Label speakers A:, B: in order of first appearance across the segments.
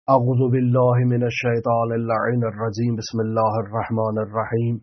A: أعوذ بالله من الشيطان اللعين الرجيم بسم الله الرحمن الرحيم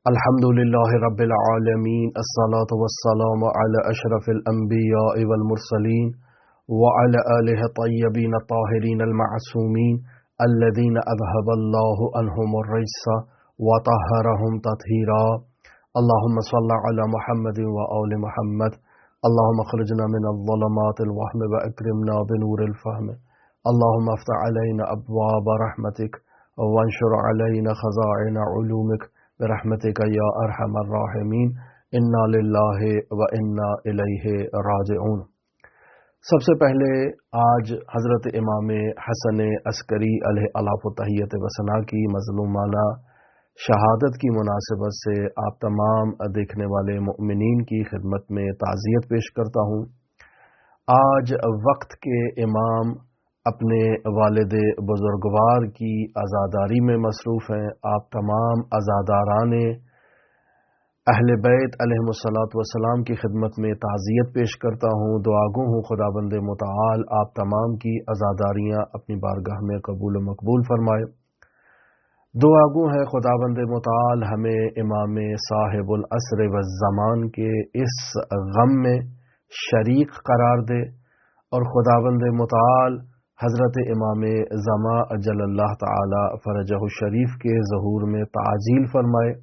A: الحمد لله رب العالمين الصلاة والسلام على أشرف الأنبياء والمرسلين وعلى آله الطيبين الطاهرين المعصومين الذين أذهب الله عنهم الرجس وطهرهم تطهيرا اللهم صل على محمد وآل محمد اللهم اخرجنا من الظلمات الوهم وأكرمنا بنور الفهم اللهم افتح علينا أبواب رحمتك وانشر علينا خزائن علومك برحمتك يا أرحم الراحمين إنا لله وإنا إليه راجعون۔ سب سے پہلے آج حضرت امام حسن عسکری علیہ الاف و تحیت وثنا کی مظلومانہ شہادت کی مناسبت سے آپ تمام دیکھنے والے مؤمنین کی خدمت میں تعزیت پیش کرتا ہوں۔ آج وقت کے امام اپنے والد بزرگوار کی عزاداری میں مصروف ہیں۔ آپ تمام عزاداران اہل بیت علیہم الصلاۃ والسلام کی خدمت میں تعزیت پیش کرتا ہوں۔ دعا گو ہوں خداوند متعال آپ تمام کی عزاداریاں اپنی بارگاہ میں قبول و مقبول فرمائے۔ دعا گو ہے خداوند متعال ہمیں امام صاحب العصر والزمان کے اس غم میں شریک قرار دے، اور خداوند متعال حضرت امام زما اجل اللہ تعالی فرجہ الشریف کے ظہور میں تعجیل فرمائے،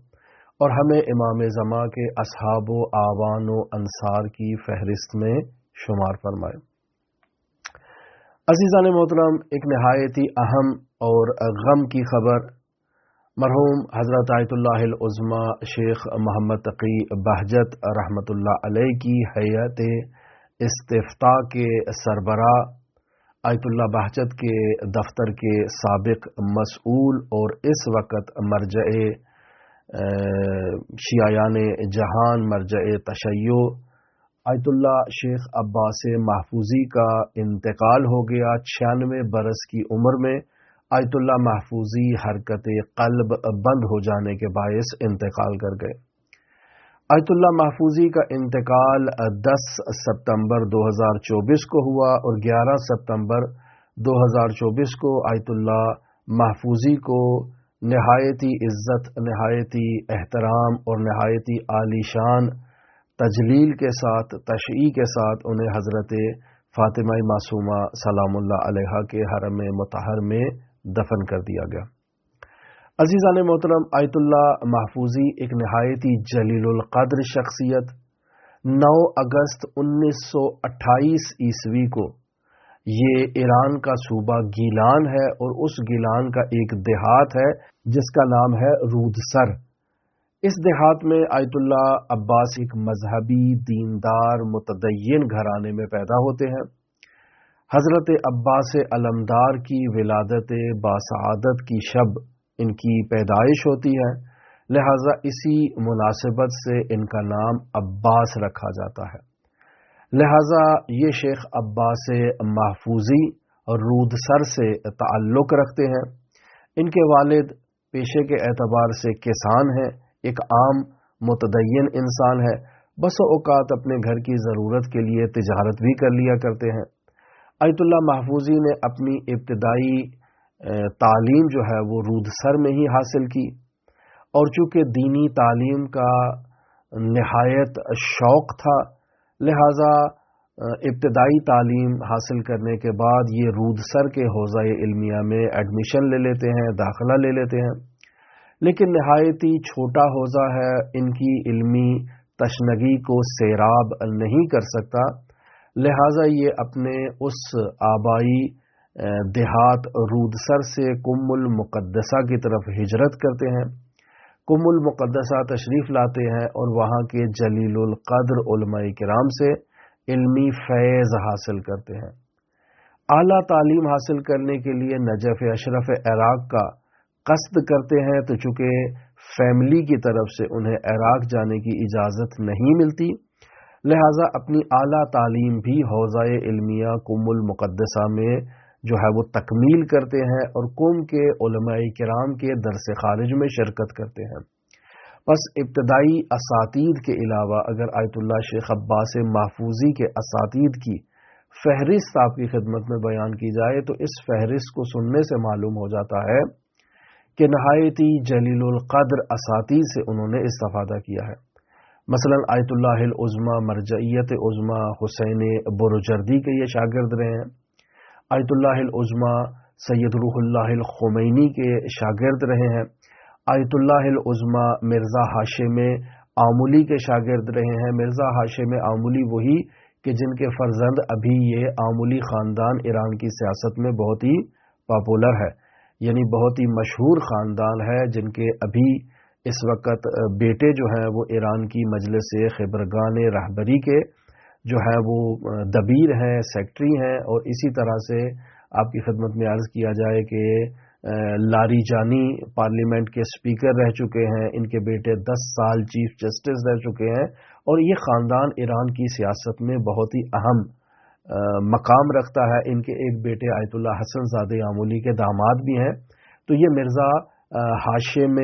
A: اور ہمیں امام زما کے اصحاب و آوان و انصار کی فہرست میں شمار فرمائے۔ عزیزان محترم، ایک نہایت ہی اہم اور غم کی خبر مرحوم حضرت آیت اللہ العظمی شیخ محمد تقی بہجت رحمۃ اللہ علیہ کی ہیئت استفتاء کے سربراہ آیت اللہ بہجت کے دفتر کے سابق مسئول اور اس وقت مرجع شیعیان جہان مرجع تشیع آیت اللہ شیخ عباس محفوظی کا انتقال ہو گیا۔ 96 برس کی عمر میں آیت اللہ محفوظی حرکت قلب بند ہو جانے کے باعث انتقال کر گئے۔ آیت اللہ محفوظی کا انتقال 10 ستمبر 2024 کو ہوا، اور 11 ستمبر 2024 کو آیت اللہ محفوظی کو نہایتی عزت، نہایتی احترام اور نہایتی عالی شان تجلیل کے ساتھ، تشییع کے ساتھ انہیں حضرت فاطمہ معصومہ سلام اللہ علیہا کے حرم مطہر میں دفن کر دیا گیا۔ عزیزان محترم، آیت اللہ محفوظی ایک نہایتی جلیل القدر شخصیت 9 اگست 1928 عیسوی کو یہ ایران کا صوبہ گیلان ہے، اور اس گیلان کا ایک دیہات ہے جس کا نام ہے رودسر۔ اس دیہات میں آیت اللہ عباس ایک مذہبی دیندار متدین گھرانے میں پیدا ہوتے ہیں۔ حضرت عباس علمدار کی ولادت باسعادت کی شب ان کی پیدائش ہوتی ہے، لہذا اسی مناسبت سے ان کا نام عباس رکھا جاتا ہے۔ لہذا یہ شیخ عباس محفوظی رودسر سے تعلق رکھتے ہیں۔ ان کے والد پیشے کے اعتبار سے کسان ہیں، ایک عام متدین انسان ہے، بس اوقات اپنے گھر کی ضرورت کے لیے تجارت بھی کر لیا کرتے ہیں۔ آیت اللہ محفوظی نے اپنی ابتدائی تعلیم جو ہے وہ رودسر میں ہی حاصل کی، اور چونکہ دینی تعلیم کا نہایت شوق تھا، لہذا ابتدائی تعلیم حاصل کرنے کے بعد یہ رودسر کے حوزہ علمیہ میں ایڈمیشن لے لیتے ہیں، داخلہ لے لیتے ہیں، لیکن نہایت ہی چھوٹا حوزہ ہے، ان کی علمی تشنگی کو سیراب نہیں کر سکتا، لہذا یہ اپنے اس آبائی دیہات رودسر سے کم المقدسہ کی طرف ہجرت کرتے ہیں۔ کم المقدسہ تشریف لاتے ہیں اور وہاں کے جلیل القدر علماء کرام سے علمی فیض حاصل کرتے ہیں۔ اعلیٰ تعلیم حاصل کرنے کے لیے نجف اشرف عراق کا قصد کرتے ہیں، تو چونکہ فیملی کی طرف سے انہیں عراق جانے کی اجازت نہیں ملتی، لہٰذا اپنی اعلیٰ تعلیم بھی حوزہ علمیہ کم المقدسہ میں جو ہے وہ تکمیل کرتے ہیں، اور قوم کے علماء کرام کے درس خارج میں شرکت کرتے ہیں۔ بس ابتدائی اساتید کے علاوہ اگر آیت اللہ شیخ عباس محفوظی کے اساتید کی فہرست آپ کی خدمت میں بیان کی جائے تو اس فہرست کو سننے سے معلوم ہو جاتا ہے کہ نہایت ہی جلیل القدر اساتید سے انہوں نے استفادہ کیا ہے۔ مثلا آیت اللہ العظمی مرجعیت عظمی حسین بروجردی کے یہ شاگرد رہے ہیں، آیت اللہ العظمی سید روح اللہ الخمینی کے شاگرد رہے ہیں، آیت اللہ العظمی مرزا ہاشم آمولی کے شاگرد رہے ہیں۔ مرزا ہاشم آمولی وہی کہ جن کے فرزند ابھی یہ آمولی خاندان ایران کی سیاست میں بہت ہی پاپولر ہے، یعنی بہت ہی مشہور خاندان ہے، جن کے ابھی اس وقت بیٹے جو ہیں وہ ایران کی مجلس خبرگان رہبری کے جو ہے وہ دبیر ہیں، سیکٹری ہیں، اور اسی طرح سے آپ کی خدمت میں عرض کیا جائے کہ لاری جانی پارلیمنٹ کے اسپیکر رہ چکے ہیں، ان کے بیٹے 10 سال چیف جسٹس رہ چکے ہیں، اور یہ خاندان ایران کی سیاست میں بہت ہی اہم مقام رکھتا ہے۔ ان کے ایک بیٹے آیت اللہ حسن زادہ آمولی کے داماد بھی ہیں۔ تو یہ مرزا ہاشم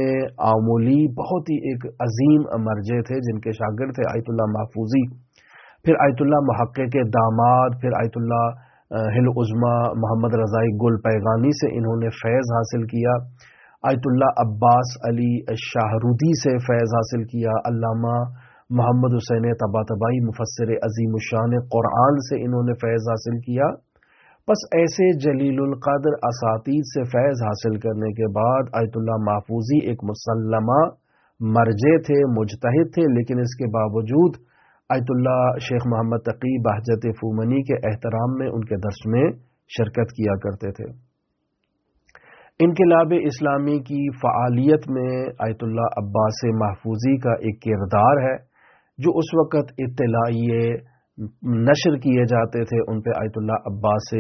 A: آمولی بہت ہی ایک عظیم مرجع تھے، جن کے شاگرد تھے آیت اللہ محفوظی، پھر آیت اللہ محقق کے داماد، پھر آیت اللہ العظمی محمد رضا گل پیغانی سے انہوں نے فیض حاصل کیا، آیت اللہ عباس علی شاہرودی سے فیض حاصل کیا، علامہ محمد حسین طباطبائی مفسر عظیم الشان قرآن سے انہوں نے فیض حاصل کیا۔ بس ایسے جلیل القدر اساتید سے فیض حاصل کرنے کے بعد آیت اللہ محفوظی ایک مسلمہ مرجع تھے، مجتہد تھے، لیکن اس کے باوجود آیت اللہ شیخ محمد تقی بہجت فومنی کے احترام میں ان کے درس میں شرکت کیا کرتے تھے۔ انقلاب اسلامی کی فعالیت میں آیت اللہ عباس محفوظی کا ایک کردار ہے، جو اس وقت اطلاعیے نشر کیے جاتے تھے ان پہ آیت اللہ عباس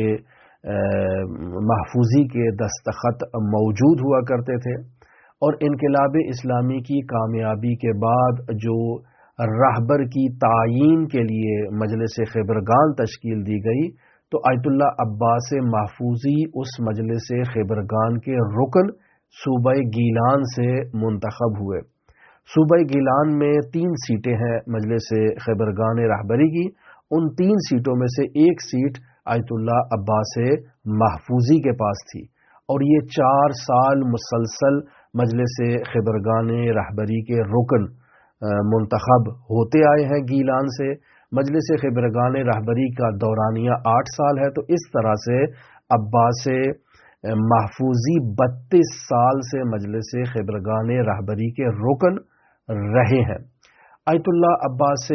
A: محفوظی کے دستخط موجود ہوا کرتے تھے، اور انقلاب اسلامی کی کامیابی کے بعد جو رہبر کی تعیین کے لیے مجلس خبرگان تشکیل دی گئی تو آیت اللہ عباس محفوظی اس مجلس خبرگان کے رکن صوبہ گیلان سے منتخب ہوئے۔ صوبہ گیلان میں 3 سیٹیں ہیں مجلس خبرگان رہبری کی، ان 3 سیٹوں میں سے ایک سیٹ آیت اللہ عباس محفوظی کے پاس تھی، اور یہ 4 سال مسلسل مجلس خبرگان رہبری کے رکن منتخب ہوتے آئے ہیں گیلان سے۔ مجلس خبرگان رہبری کا دورانیہ 8 سال ہے، تو اس طرح سے عباس محفوظی 32 سال سے مجلس خبرگان رہبری کے رکن رہے ہیں۔ آیت اللہ عباس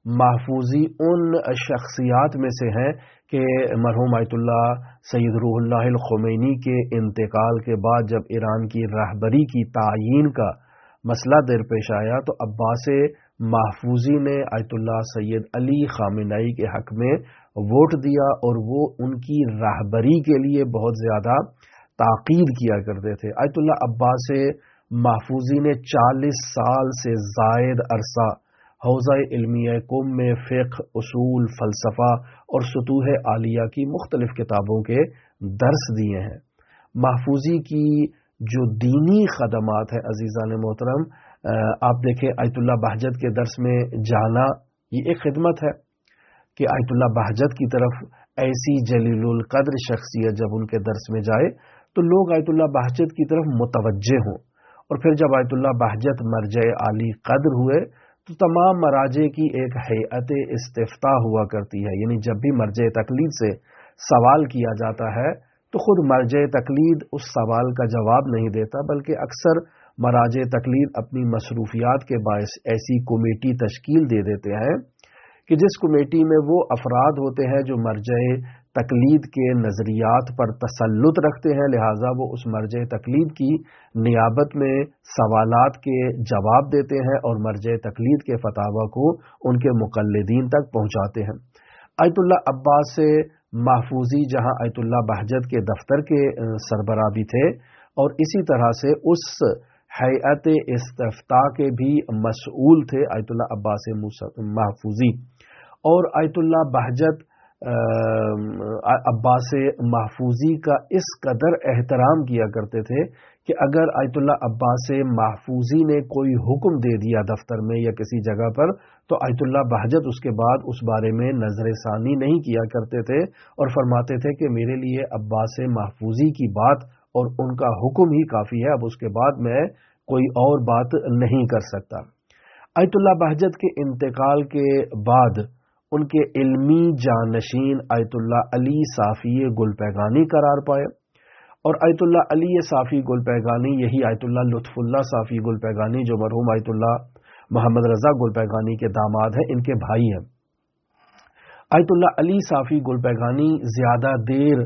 A: محفوظی ان شخصیات میں سے ہیں کہ مرحوم آیت اللہ سید روح اللہ الخمینی کے انتقال کے بعد جب ایران کی رہبری کی تعیین کا مسئلہ درپیش آیا تو عباس محفوظی نے آیت اللہ سید علی خامنئی کے حق میں ووٹ دیا، اور وہ ان کی رہبری کے لیے بہت زیادہ تاکید کیا کرتے تھے۔ آیت اللہ عباس محفوظی نے 40 سال سے زائد عرصہ حوزہ علمیہ قم میں فقہ، اصول، فلسفہ اور سطوح عالیہ کی مختلف کتابوں کے درس دیے ہیں۔ محفوظی کی جو دینی خدمات ہیں عزیزان محترم، آپ دیکھیں آیت اللہ بہجت کے درس میں جانا یہ ایک خدمت ہے کہ آیت اللہ بہجت کی طرف ایسی جلیل القدر شخصیت جب ان کے درس میں جائے تو لوگ آیت اللہ بہجت کی طرف متوجہ ہوں، اور پھر جب آیت اللہ بہجت مرجع عالی قدر ہوئے تو تمام مراجع کی ایک ہیئت استفتاء ہوا کرتی ہے، یعنی جب بھی مرجع تقلید سے سوال کیا جاتا ہے تو خود مرجع تقلید اس سوال کا جواب نہیں دیتا، بلکہ اکثر مراجع تقلید اپنی مصروفیات کے باعث ایسی کمیٹی تشکیل دے دیتے ہیں کہ جس کمیٹی میں وہ افراد ہوتے ہیں جو مرجع تقلید کے نظریات پر تسلط رکھتے ہیں، لہٰذا وہ اس مرجع تقلید کی نیابت میں سوالات کے جواب دیتے ہیں اور مرجع تقلید کے فتاوی کو ان کے مقلدین تک پہنچاتے ہیں۔ آیت اللہ عباس محفوظی جہاں آیت اللہ بہجت کے دفتر کے سربراہ بھی تھے، اور اسی طرح سے اس ہیئت استفتاء کے بھی مسئول تھے آیت اللہ عباس محفوظی، اور آیت اللہ بہجت عباس محفوظی کا اس قدر احترام کیا کرتے تھے کہ اگر آیت اللہ عباس محفوظی نے کوئی حکم دے دیا دفتر میں یا کسی جگہ پر تو آیت اللہ بہجت اس کے بعد اس بارے میں نظر ثانی نہیں کیا کرتے تھے اور فرماتے تھے کہ میرے لیے عباس محفوظی کی بات اور ان کا حکم ہی کافی ہے، اب اس کے بعد میں کوئی اور بات نہیں کر سکتا۔ آیت اللہ بہجت کے انتقال کے بعد ان کے علمی جانشین آیت اللہ علی صافی گلپیگانی قرار پائے، اور آیت اللہ علی صافی گلپیگانی یہی آیت اللہ لطف اللہ صافی گلپیگانی جو مرحوم آیت اللہ محمد رضا گلپیگانی کے داماد ہیں، ان کے بھائی ہیں۔ آیت اللہ علی صافی گلپیگانی زیادہ دیر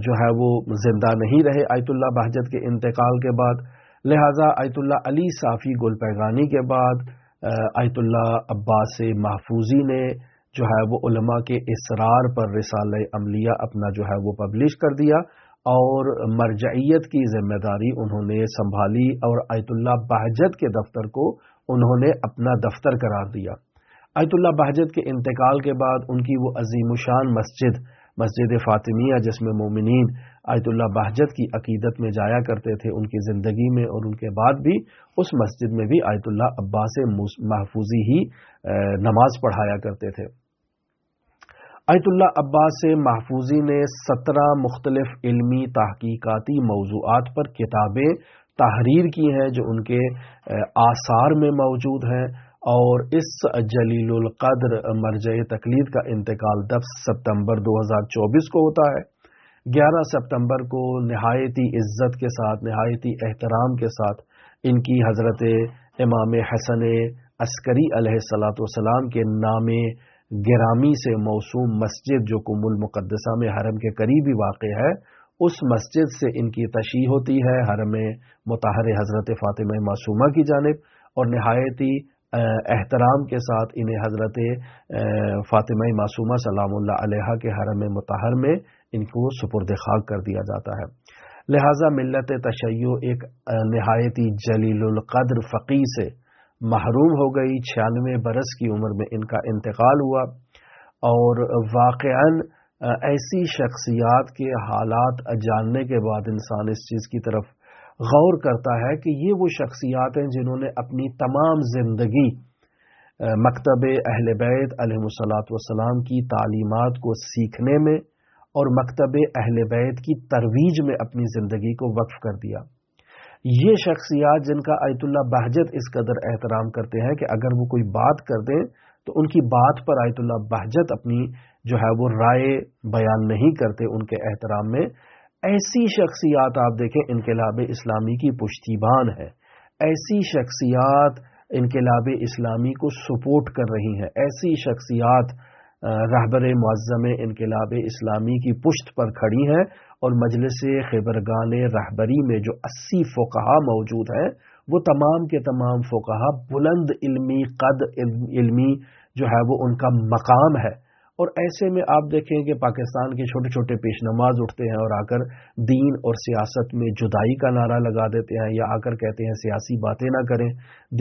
A: جو ہے وہ زندہ نہیں رہے آیت اللہ بہجت کے انتقال کے بعد، لہٰذا آیت اللہ علی صافی گلپیگانی کے بعد آیت اللہ عباس محفوظی نے جو ہے وہ علماء کے اصرار پر رسالہ عملیہ اپنا جو ہے وہ پبلش کر دیا اور مرجعیت کی ذمہ داری انہوں نے سنبھالی، اور آیت اللہ بہجت کے دفتر کو انہوں نے اپنا دفتر قرار دیا۔ آیت اللہ بہجت کے انتقال کے بعد ان کی وہ عظیم الشان مسجد فاطمیہ جس میں مومنین آیت اللہ بہجت کی عقیدت میں جایا کرتے تھے، ان کی زندگی میں اور ان کے بعد بھی اس مسجد میں بھی آیت اللہ عباس محفوظی ہی نماز پڑھایا کرتے تھے۔ آیت اللہ عباس محفوظی نے 17 مختلف علمی تحقیقاتی موضوعات پر کتابیں تحریر کی ہیں جو ان کے آثار میں موجود ہیں، اور اس جلیل القدر مرجع تقلید کا انتقال 10 ستمبر 2024 کو ہوتا ہے۔ 11 ستمبر کو نہایتی عزت کے ساتھ، نہایتی احترام کے ساتھ ان کی حضرت امام حسن عسکری علیہ السلام کے نام گرامی سے موسوم مسجد جو قم المقدسہ میں حرم کے قریب ہی واقع ہے، اس مسجد سے ان کی تشییع ہوتی ہے حرم مطہر حضرت فاطمہ معصومہ کی جانب، اور نہایتی احترام کے ساتھ انہیں حضرت فاطمہ معصومہ سلام اللہ علیہا کے حرم مطہر میں ان کو سپرد خاک کر دیا جاتا ہے۔ لہٰذا ملت تشیع ایک نہایتی جلیل القدر فقیہ سے محروم ہو گئی۔ 96 برس کی عمر میں ان کا انتقال ہوا، اور واقعاً ایسی شخصیات کے حالات جاننے کے بعد انسان اس چیز کی طرف غور کرتا ہے کہ یہ وہ شخصیات ہیں جنہوں نے اپنی تمام زندگی مکتب اہل بیت علیہ الصلاۃ والسلام کی تعلیمات کو سیکھنے میں اور مکتب اہل بیت کی ترویج میں اپنی زندگی کو وقف کر دیا۔ یہ شخصیات جن کا آیت اللہ بہجت اس قدر احترام کرتے ہیں کہ اگر وہ کوئی بات کر دیں تو ان کی بات پر آیت اللہ بہجت اپنی جو ہے وہ رائے بیان نہیں کرتے ان کے احترام میں، ایسی شخصیات آپ دیکھیں انقلاب اسلامی کی پشتیبان ہے، ایسی شخصیات انقلاب اسلامی کو سپورٹ کر رہی ہیں، ایسی شخصیات رہبر معظم انقلاب اسلامی کی پشت پر کھڑی ہیں، اور مجلس خبرگان رہبری میں جو 80 فقہا موجود ہیں وہ تمام کے تمام فقہا بلند علمی قد علمی جو ہے وہ ان کا مقام ہے۔ اور ایسے میں آپ دیکھیں کہ پاکستان کے چھوٹے چھوٹے پیش نماز اٹھتے ہیں اور آ کر دین اور سیاست میں جدائی کا نعرہ لگا دیتے ہیں، یا آ کر کہتے ہیں سیاسی باتیں نہ کریں،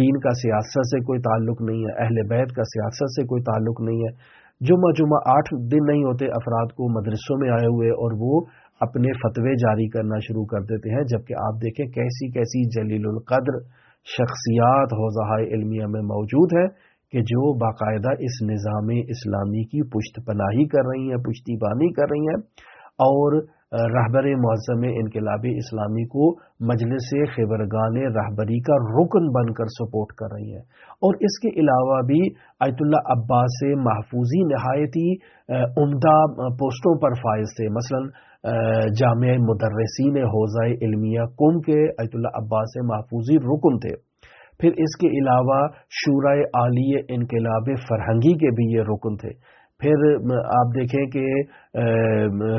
A: دین کا سیاست سے کوئی تعلق نہیں ہے، اہل بیت کا سیاست سے کوئی تعلق نہیں ہے۔ جمعہ 8 دن نہیں ہوتے افراد کو مدرسوں میں آئے ہوئے اور وہ اپنے فتوے جاری کرنا شروع کر دیتے ہیں، جبکہ آپ دیکھیں کیسی کیسی جلیل القدر شخصیات حوزہ علمیہ میں موجود ہیں کہ جو باقاعدہ اس نظام اسلامی کی پشت پناہی کر رہی ہیں، پشتیبانی کر رہی ہیں، اور رہبر معظم انقلاب اسلامی کو مجلس خبرگان رہبری کا رکن بن کر سپورٹ کر رہی ہیں۔ اور اس کے علاوہ بھی آیت اللہ عباس محفوظی نہایتی عمدہ پوسٹوں پر فائز تھے، مثلا جامعہ مدرسین حوزہ علمیہ قم کے آیت اللہ عباس محفوظی رکن تھے۔ پھر اس کے علاوہ شورائے عالیہ انقلاب فرہنگی کے بھی یہ رکن تھے۔ پھر آپ دیکھیں کہ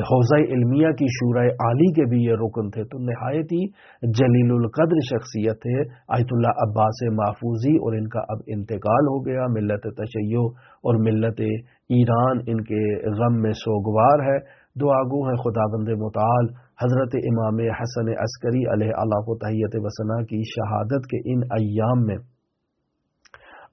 A: حوزہ علمیہ کی شورائے عالی کے بھی یہ رکن تھے۔ تو نہایت ہی جلیل القدر شخصیت تھے آیت اللہ عباس محفوظی، اور ان کا اب انتقال ہو گیا۔ ملت تشیع اور ملت ایران ان کے غم میں سوگوار ہے۔ دعا گو ہیں خداوند متعال حضرت امام حسن عسکری علیہ اللہ و تحیت وسنا کی شہادت کے ان ایام میں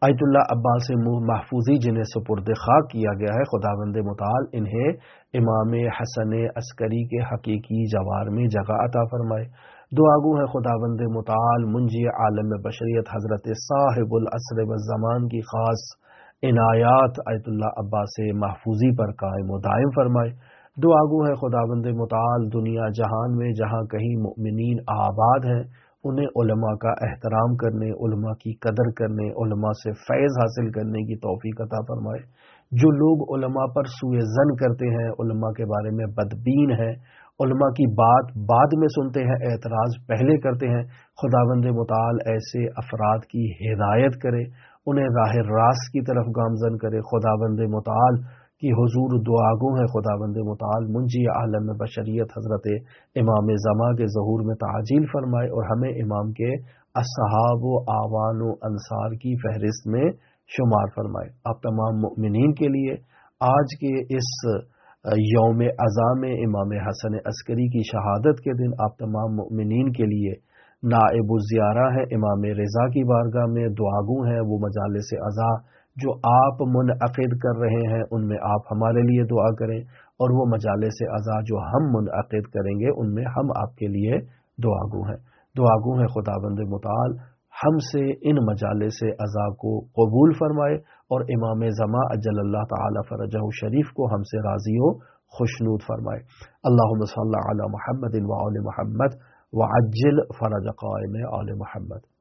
A: آیت اللہ عباس محفوظی جنہیں سپرد خاک کیا گیا ہے، خداوند متعال انہیں امام حسن عسکری کے حقیقی جوار میں جگہ عطا فرمائے۔ دعا گو ہے خداوند متعال منجی عالم بشریت حضرت صاحب العصر والزمان کی خاص عنایات آیت اللہ عباس محفوظی پر قائم و دائم فرمائے۔ دعا گو ہے خداوند متعال دنیا جہان میں جہاں کہیں مؤمنین آباد ہیں انہیں علماء کا احترام کرنے، علماء کی قدر کرنے، علماء سے فیض حاصل کرنے کی توفیق عطا فرمائے۔ جو لوگ علماء پر سوء ظن کرتے ہیں، علماء کے بارے میں بدبین ہیں، علماء کی بات بعد میں سنتے ہیں، اعتراض پہلے کرتے ہیں، خداوند متعال ایسے افراد کی ہدایت کرے، انہیں راہ راست کی طرف گامزن کرے۔ خداوند متعال کی حضور دعا گو ہے خداوند متعال منجی عالم بشریت حضرت امام زمان کے ظہور میں تعجیل فرمائے اور ہمیں امام کے اصحاب و آوان و انصار کی فہرست میں شمار فرمائے۔ آپ تمام مؤمنین کے لیے آج کے اس یوم عزا میں امام حسن عسکری کی شہادت کے دن آپ تمام مؤمنین کے لیے نائب الزیارہ ہے امام رضا کی بارگاہ میں دعا گو ہیں۔ وہ مجالس عزا جو آپ منعقد کر رہے ہیں ان میں آپ ہمارے لیے دعا کریں، اور وہ مجالس عزا جو ہم منعقد کریں گے ان میں ہم آپ کے لیے دعا گو ہیں۔ دعا گو ہیں خداوند متعال ہم سے ان مجالس عزا کو قبول فرمائے اور امام زمان اجل اللہ تعالی فرجہ شریف کو ہم سے راضی و خوشنود فرمائے۔ اللہم صلی علی محمد وآل محمد وعجل فرج قائم آل محمد۔